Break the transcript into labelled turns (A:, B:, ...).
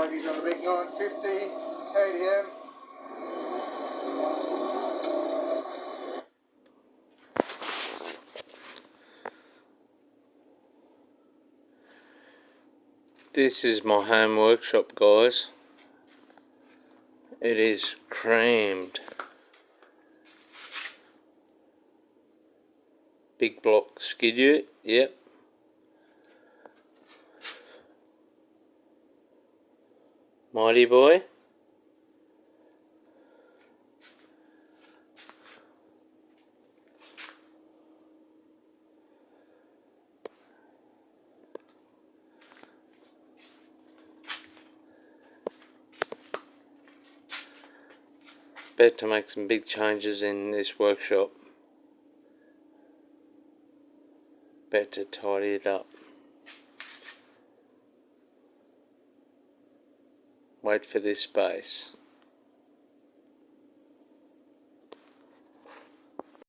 A: Hoagie's on the big 950 KDM.
B: This is my home workshop, guys. It is crammed. Big block skid ute, yep. Mighty boy. About to make some big changes in this workshop. About to tidy it up. Wait for this space.